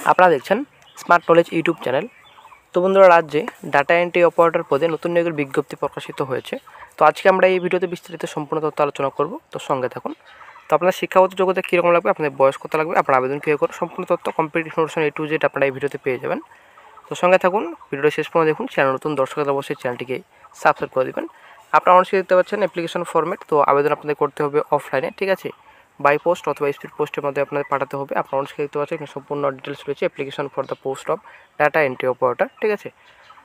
আপনারা দেখছেন smart knowledge YouTube channel. তো বন্ধুরা, রাজ্যে ডাটা এন্ট্রি অপারেটর পদে নতুন নিয়োগের বিজ্ঞপ্তি প্রকাশিত হয়েছে। তো আজকে আমরা এই ভিডিওতে বিস্তারিত সম্পূর্ণ তথ্য আলোচনা করব। তো সঙ্গে থাকুন। তো আপনার শিক্ষাগত যোগ্যতা কীরকম লাগবে, আপনাদের বয়স কত লাগবে, আপনার আবেদন কীভাবে করুন, সম্পূর্ণ তথ্য complete information A to Z আপনারা এই ভিডিওতে পেয়ে যাবেন। তো সঙ্গে থাকুন, ভিডিওটা শেষ পর্যন্ত দেখুন। চ্যানেল নতুন দর্শকরা অবশ্যই চ্যানেলটিকে সাবস্ক্রাইব করে দেবেন। আপনারা অনেক দেখতে পাচ্ছেন অ্যাপ্লিকেশন ফরম্যাট। তো আবেদন আপনাদের করতে হবে অফলাইনে, ঠিক আছে, বাই পোস্ট অথবা স্পিড পোস্টের মধ্যে আপনাদের পাঠাতে হবে। আপনারা অনেক দেখতে পাচ্ছেন এখানে সম্পূর্ণ ডিটেলস রয়েছে। Application for the post of data entry operator, ঠিক আছে।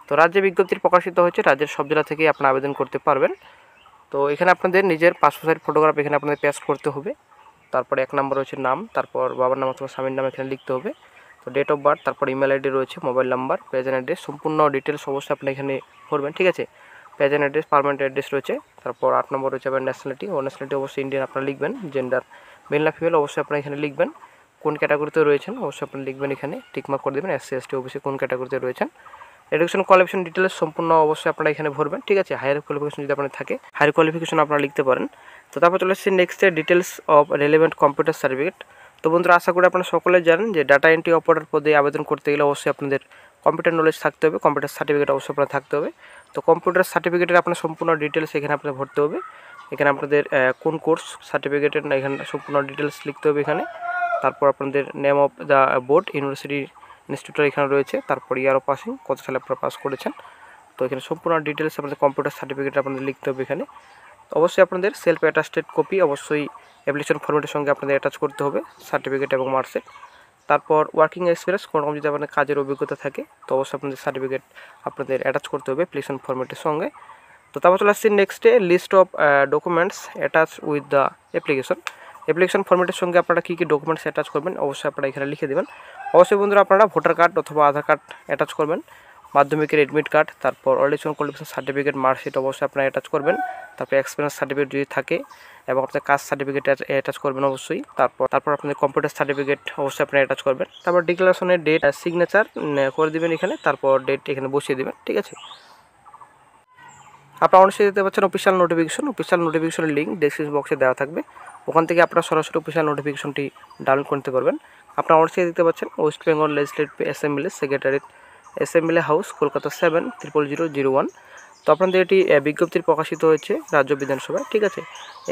তো রাজ্যে বিজ্ঞপ্তি প্রকাশিত হয়েছে, রাজ্যের সব জেলা থেকেই আপনারা আবেদন করতে পারবেন। তো এখানে আপনাদের নিজের পাসপোর্ট সাইজ ফটোগ্রাফ এখানে আপনাদের পেস্ট করতে হবে। তারপরে 1 নম্বর রয়েছে নাম, তারপর বাবার নাম অথবা স্বামীর নাম এখানে লিখতে হবে। তো ডেট অফ বার্থ, তারপর ইমেল আইডি রয়েছে, মোবাইল নাম্বার, প্রেজেন্ট অ্যাড্রেস, সম্পূর্ণ ডিটেলস অবশ্যই আপনি এখানে ভরবেন, ঠিক আছে। প্রেজেন্ট অ্যাড্রেস, পার্মানেন্ট অ্যাড্রেস রয়েছে। তারপর 8 নম্বর রয়েছে আপনার ন্যাশনালিটি। ও ন্যাশনালিটি অবশ্যই ইন্ডিয়ান আপনারা লিখবেন। জেন্ডার মেল না ফিমেল অবশ্যই আপনারা এখানে লিখবেন। কোন ক্যাটাগরিতে রয়েছেন অবশ্যই আপনি লিখবেন, এখানে টিকমার্ক করে দেবেন। SC ST অবশ্যই কোন ক্যাটাগরিতে রয়েছেন। এডুকেশন কোয়ালিফিকেশন ডিটেলস সম্পূর্ণ অবশ্যই আপনারা এখানে ভরবেন, ঠিক আছে। হায়ার কোয়ালিফিকেশন যদি আপনার থাকে হায়ার কোয়ালিফিকেশন আপনারা লিখতে পারেন। তো তারপর চলে আসছে নেক্সটে details of relevant computer certificate. তো বন্ধুরা, আশা করি আপনারা সকলে জানেন যে ডাটা এন্ট্রি অপারেটর পদে আবেদন করতে গেলে অবশ্যই আপনাদের কম্পিউটার নলেজ থাকতে হবে, কম্পিউটার সার্টিফিকেট অবশ্যই আপনার থাকতে হবে। তো কম্পিউটার সার্টিফিকেটের আপনার সম্পূর্ণ ডিটেলস এখানে আপনাদের ভরতে হবে। এখানে আপনাদের কোন কোর্স সার্টিফিকেটের না এখানে সম্পূর্ণ ডিটেলস লিখতে হবে এখানে। তারপর আপনাদের name of the board, university institute এখানে রয়েছে। তারপর ইয়ার অফ পাসিং, কত সালে আপনারা পাস করেছেন। তো এখানে সম্পূর্ণ ডিটেলস আপনাদের কম্পিউটার সার্টিফিকেট আপনাদের লিখতে হবে এখানে। অবশ্যই আপনাদের সেলফ অ্যাটাস্টেড কপি অবশ্যই অ্যাপ্লিকেশন ফর্মেটের সঙ্গে আপনাদের অ্যাটাচ করতে হবে, সার্টিফিকেট এবং মার্কশিট। তারপর ওয়ার্কিং এক্সপিরিয়েন্স, কোনো রকম যদি আপনাদের কাজের অভিজ্ঞতা থাকে তো অবশ্যই আপনাদের সার্টিফিকেট আপনাদের অ্যাটাচ করতে হবে অ্যাপ্লিকেশন ফর্মেটের সঙ্গে। তো তারপর চলে আসছি নেক্সটে list of documents attach with the application ফর্মেটের সঙ্গে আপনারা কী কী ডকুমেন্টস অ্যাটাচ করবেন অবশ্যই আপনারা এখানে লিখে দেবেন। অবশ্যই বন্ধুরা, আপনারা ভোটার কার্ড অথবা আধার কার্ড অ্যাটাচ করবেন, মাধ্যমিকের এডমিট কার্ড, তারপর এডুকেশন কোয়ালিফিকেশন সার্টিফিকেট, মার্কশিট অবশ্যই আপনারা অ্যাটাচ করবেন। তারপর এক্সপিরিয়েন্স সার্টিফিকেট যদি থাকে এবং আপনার কাস্ট সার্টিফিকেট অ্যাটাচ করবেন অবশ্যই। তারপর আপনাদের কম্পিউটার সার্টিফিকেট অবশ্যই আপনারা অ্যাটাচ করবেন। তারপর ডিক্লারেশনের ডেট সিগনেচার করে দেবেন এখানে, তারপর ডেট এখানে বসিয়ে দেবেন, ঠিক আছে। আপনারা অবশ্যই দেখতে পাচ্ছেন অফিসিয়াল নোটিফিকেশনের লিঙ্ক ডেসক্রিপশন বক্সে দেওয়া থাকবে। ওখান থেকে আপনারা সরাসরি অফিসিয়াল নোটিফিকেশনটি ডাউনলোড করতে পারবেন। আপনারা অবশ্যই দেখতে পাচ্ছেন West Bengal legislative assembly secretariat, assembly house, Kolkata 700001। তো আপনাদের এটি বিজ্ঞপ্তির প্রকাশিত হয়েছে রাজ্য বিধানসভায়, ঠিক আছে।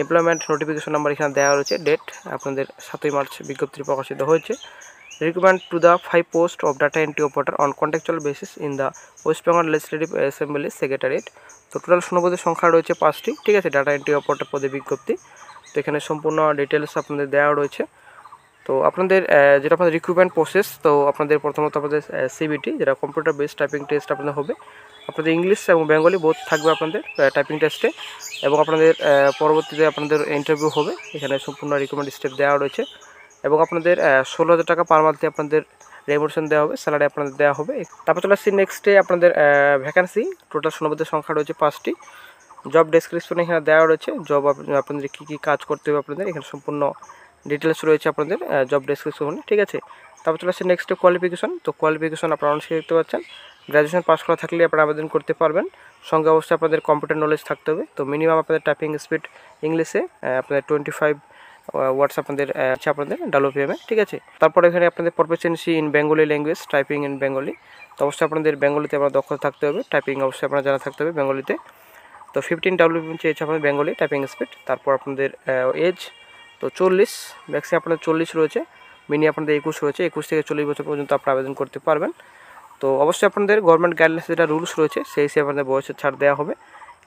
এমপ্লয়মেন্ট নোটিফিকেশন নাম্বার এখানে দেওয়া রয়েছে, ডেট আপনাদের 7ই মার্চ বিজ্ঞপ্তি প্রকাশিত হয়েছে। Recruitment to the 5 post of data entry operator on contractual basis in the West Bengal legislative assembly secretariat. তো টোটাল শূন্যপদের সংখ্যা রয়েছে 5টি, ঠিক আছে, ডাটা এন্ট্রি অপারেটর পদে বিজ্ঞপ্তি। তো এখানে সম্পূর্ণ ডিটেলস আপনাদের দেওয়া রয়েছে। তো আপনাদের যেটা আপনাদের রিক্রুটমেন্ট প্রসেস, তো আপনাদের প্রথমত আপনাদের CBT যেটা কম্পিউটার বেসড টাইপিং টেস্ট আপনাদের হবে। আপনাদের ইংলিশ এবং বেঙ্গলি বোথ থাকবে আপনাদের টাইপিং টেস্টে, এবং আপনাদের পরবর্তীতে আপনাদের ইন্টারভিউ হবে। এখানে সম্পূর্ণ রিক্রুটমেন্ট স্টেপ দেওয়া রয়েছে, এবং আপনাদের 16,000 টাকা পার মান্থে আপনাদের রেমুনেশন দেওয়া হবে, স্যালারি আপনাদের দেওয়া হবে। তারপর চলে আসছি নেক্সটে আপনাদের ভ্যাকান্সি। টোটাল শূন্যপদের সংখ্যা রয়েছে 5টি। জব ডেসক্রিপশন এখানে দেওয়া রয়েছে, জব আপনাদের কী কী কাজ করতে হবে আপনাদের এখানে সম্পূর্ণ ডিটেলস রয়েছে আপনাদের জব ডেসক্রিপশনে, ঠিক আছে। তারপর চলে আসছে নেক্সট কোয়ালিফিকেশন। তো কোয়ালিফিকেশন আপনারা অবশ্যই দেখতে পাচ্ছেন গ্র্যাজুয়েশন পাস করা থাকলে আপনারা আবেদন করতে পারবেন। সঙ্গে অবশ্যই আপনাদের কম্পিউটার নলেজ থাকতে হবে। তো মিনিমাম আপনাদের টাইপিং স্পিড ইংলিশে আপনাদের 25 ওয়ার্ডস আপনাদের WPM-এ, ঠিক আছে। তারপরে এখানে আপনাদের proficiency in Bengali language, typing in Bengali. তো অবশ্যই আপনাদের বেঙ্গলিতে আপনার দক্ষতা থাকতে হবে, টাইপিং অবশ্যই আপনারা জানা থাকতে হবে বেঙ্গলিতে। তো 15 WPM চেয়েছে আপনাদের বেঙ্গলি টাইপিং স্পিড। তারপর আপনাদের এজ তো 40, ম্যাক্সিমাম আপনাদের 40 রয়েছে, মিনি আপনাদের 21 রয়েছে। 21 থেকে 40 বছর পর্যন্ত আপনারা আবেদন করতে পারবেন। তো অবশ্যই আপনাদের গভর্নমেন্ট গাইডলাইন্স যেটা রুলস রয়েছে সেই হিসেবে আপনাদের বয়সের ছাড় দেওয়া হবে।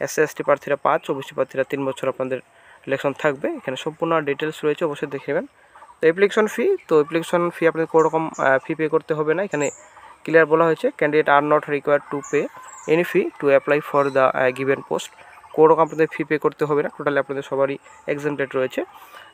SC ST প্রার্থীরা 5, OBC প্রার্থীরা 3 বছর আপনাদের ইলেকশন থাকবে। এখানে সম্পূর্ণ ডিটেলস রয়েছে, অবশ্যই দেখে নেবেন। তো অ্যাপ্লিকেশন ফি আপনাদের কোনো রকম ফি পে করতে হবে না। এখানে ক্লিয়ার বলা হয়েছে candidate are not required to pay any fee to apply for the given post. কোনো রকম আপনাদের ফি পে করতে হবে না, টোটালি আপনাদের সবারই এক্সামটেড রয়েছে।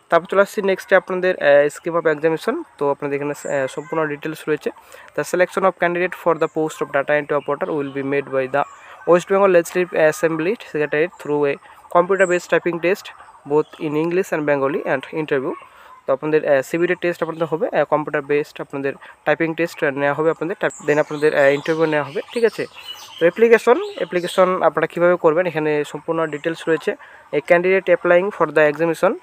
তারপর চলে আসছি নেক্সটে আপনাদের স্কিম অফ এক্সামিনেশন। তো আপনাদের এখানে সম্পূর্ণ ডিটেলস রয়েছে। The selection of candidate for the post of data entry operator will be made by the West Bengal legislative assembly secretariat through a computer based typing test both in English and Bengali and interview. তো আপনাদের CBT test আপনাদের হবে, computer based আপনাদের typing test নেওয়া হবে আপনাদের, দেন আপনাদের interview নেওয়া হবে, ঠিক আছে। তো অ্যাপ্লিকেশন আপনারা কীভাবে করবেন এখানে সম্পূর্ণ ডিটেলস রয়েছে। A candidate applying for the examination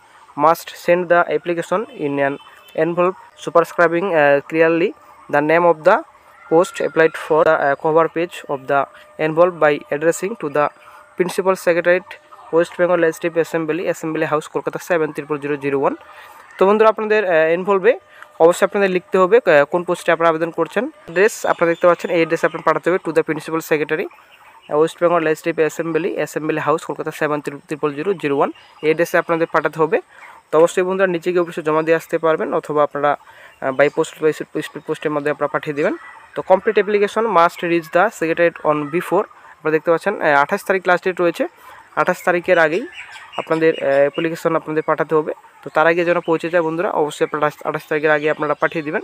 must send the application in an envelope superscribing clearly the name of the post applied for the cover page of the envelope by addressing to the principal secretariat West Bengal legislative assembly house Kolkata 730001। তো বন্ধুরা আপনাদের ইনভলভে অবশ্যই আপনাদের লিখতে হবে কোন পোস্টে আপনারা আবেদন করছেন। অ্যাড্রেস আপনারা দেখতে পাচ্ছেন, এই অ্যাড্রেসে আপনার পাঠাতে হবে two the principal secretary West Bengal legislative assembly house Kolkata 730001। এই অ্যাড্রেসে আপনাদের পাঠাতে হবে। তো অবশ্যই বন্ধুরা নিচে গিয়ে অফিসে জমা দিয়ে আসতে পারবেন, অথবা আপনারা বাই পোস্ট বা স্পিড পোস্টের মধ্যে আপনারা পাঠিয়ে দেবেন। তো complete application must reach the secretariat on before, আপনারা দেখতে পাচ্ছেন 28 তারিখ লাস্ট ডেট রয়েছে। 28 তারিখের আগেই আপনাদের অ্যাপ্লিকেশন আপনাদের পাঠাতে হবে। তো তার আগে যেন পৌঁছে যায় বন্ধুরা, অবশ্যই আপনারা 28 তারিখের আগে আপনারা পাঠিয়ে দেবেন।